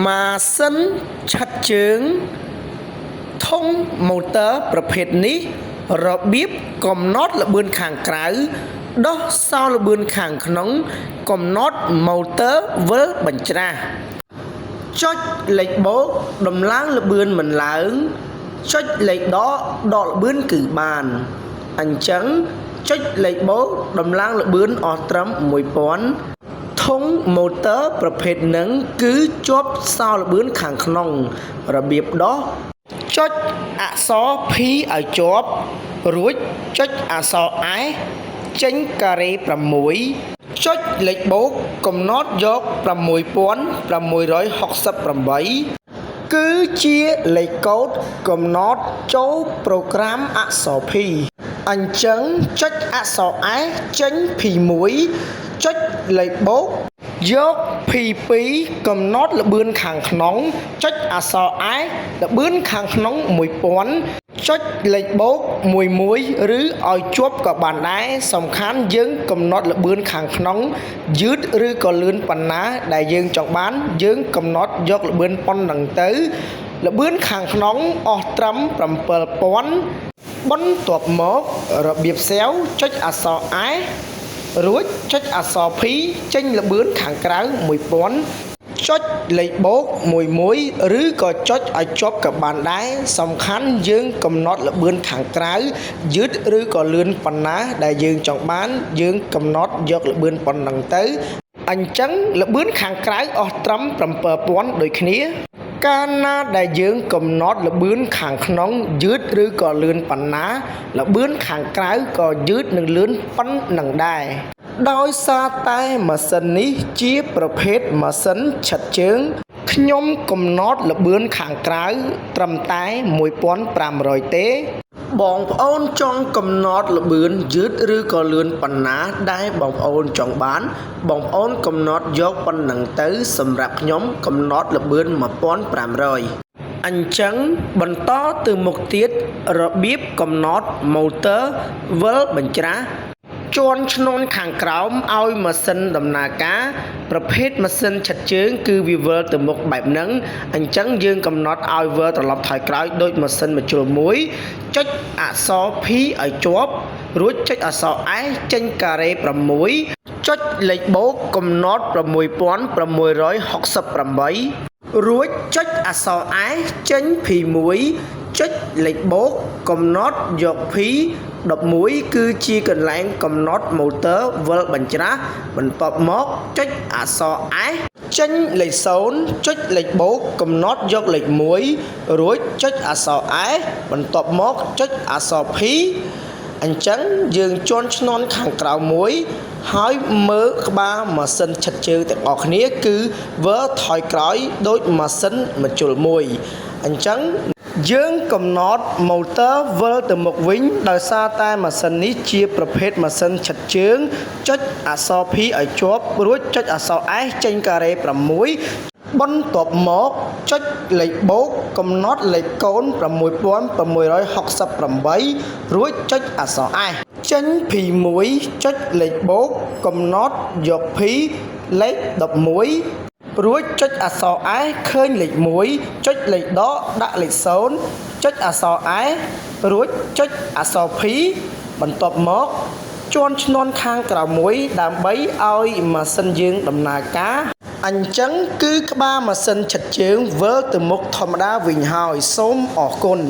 ម៉ាស៊ីនឆិតជើងធុងម៉ូទ័រប្រភេទនេះរបៀបកំណត់ល្បឿនខាងក្រៅដោះសោល្បឿនខាងក្នុងកំណត់ម៉ូទ័រវិលបញ្ច្រាសចុចលេខបូកដំឡើងល្បឿនមិនឡើងចុចលេខដកដកល្បឿនគឺបានអញ្ចឹងចុចលេខបូកដំឡើងល្បឿនអស់ត្រឹម 1000 ធុងម៉ូទ័រប្រភេទនឹងគឺជាប់សោល្បឿនខាងក្នុងរបៀបដោះចុចអក្សរ P ឲ្យជាប់រួចចុចអក្សរ S ចេញការ៉េ6ចុចលេខបូកកំណត់យក 6668 គឺជាលេខកូដកំណត់ចូលប្រូក្រាមអក្សរ P អញ្ចឹងចុចអក្សរ S ចេញ P1 ចុចលេខបូកយក P2 កំណត់ល្បឿនខាងក្នុងចុចអក្សរ S ល្បឿនខាងក្នុង 1000 ចុចលេខបូក11ឬឲ្យជាប់ក៏បានដែរសំខាន់យើងកំណត់ល្បឿនខាងក្នុងយឺតឬក៏លឿនប៉ុណ្ណាដែលយើងចង់បានយើងកំណត់យកល្បឿនប៉ុណ្ណឹងទៅល្បឿនខាងក្នុងអស់ត្រឹម 7000 បន្ទាប់មករបៀបសែវចុចអក្សរ S រួចចុចអក្សរ P ចេញល្បឿនខាងក្រៅ 1000 ចុចលេខបូក11ឬក៏ចុចឲ្យជាប់ក៏បានដែរសំខាន់យើងកំណត់ល្បឿនខាងក្រៅយឺតឬក៏លឿនប៉ុណ្ណាដែលយើងចង់បានយើងកំណត់យកល្បឿនប៉ុណ្ណឹងទៅអញ្ចឹងល្បឿនខាងក្រៅអស់ត្រឹម 7000 ដូចគ្នាកាលណាដែលយើងកំណត់ល្បឿនខាងក្នុងយឺតឬក៏លឿនប៉ុណ្ណាល្បឿនខាងក្រៅក៏យឺតនិងលឿនប៉ុណ្ណឹងដែរដោយសារតែម៉ាស៊ីននេះជាប្រភេទម៉ាស៊ីនឆិតជើងខ្ញុំកំណត់ល្បឿនខាងក្រៅត្រឹមតែ 1500 ទេបងប្អូនចង់កំណត់ល្បឿនយឺតឬក៏លឿនប៉ុណ្ណាដែលបងប្អូនចង់បានបងប្អូនកំណត់យកប៉ុណ្ណឹងទៅសម្រាប់ខ្ញុំកំណត់ល្បឿន 1500 អញ្ចឹងបន្តទៅមុខទៀតរបៀបកំណត់ម៉ូទ័រវិលបញ្ច្រាសជាន់ឈ្នាន់ខាងក្រោមឲ្យម៉ាស៊ីនដំណើរការប្រភេទម៉ាស៊ីនឆិតជើងគឺវាវិលទៅមុខបែបហ្នឹងអញ្ចឹងយើងកំណត់ឲ្យវិលត្រឡប់ថយក្រោយដូចម៉ាស៊ីនម្ជុលមួយចុចអក្សរ P ឲ្យជាប់រួចចុចអក្សរ S ចេញការ៉េ6ចុចលេខបូកកំណត់ 6668 រួចចុចអក្សរ S ចេញ P1 ចុចលេខបូកកំណត់យក P11 គឺជាកន្លែងកំណត់ម៉ូទ័រវិលបញ្ច្រាសបន្ទាប់មកចុចអក្សរ S ចេញលេខ0ចុចលេខបូកកំណត់យកលេខ1រួចចុចអក្សរ S បន្ទាប់មកចុចអក្សរ P អញ្ចឹងយើងជាន់ឈ្នាន់ខាងក្រៅមួយហើយមើលក្បាលម៉ាស៊ីនឆិតជើងទាំងអស់គ្នាគឺវិលថយក្រោយដូចម៉ាស៊ីនម្ជុលមួយអញ្ចឹងយើងកំណត់ម៉ូទ័រវិលទៅមុខវិញដោយសារតែម៉ាស៊ីននេះជាប្រភេទម៉ាស៊ីនឆិតជើងចុចអក្សរ P ឲ្យជាប់រួចចុចអក្សរ S ចេញការ៉េ6បន្ទាប់មកចុចលេខបូកកំណត់លេខកូន 6668 រួចចុចអក្សរ S ចេញ P1 ចុចលេខបូកកំណត់យក P លេខ11រួចចុចអក្សរ S ឃើញលេខ1ចុចលេខដកដាក់លេខ0ចុចអក្សរ S រួចចុចអក្សរ P បន្ទាប់មកជាន់ឈ្នាន់ខាងក្រៅមួយដើម្បីឲ្យម៉ាស៊ីនយើងដំណើរការអញ្ចឹងគឺក្បាលម៉ាស៊ីនឆិតជើងវិលទៅមុខធម្មតាវិញហើយសូមអរគុណ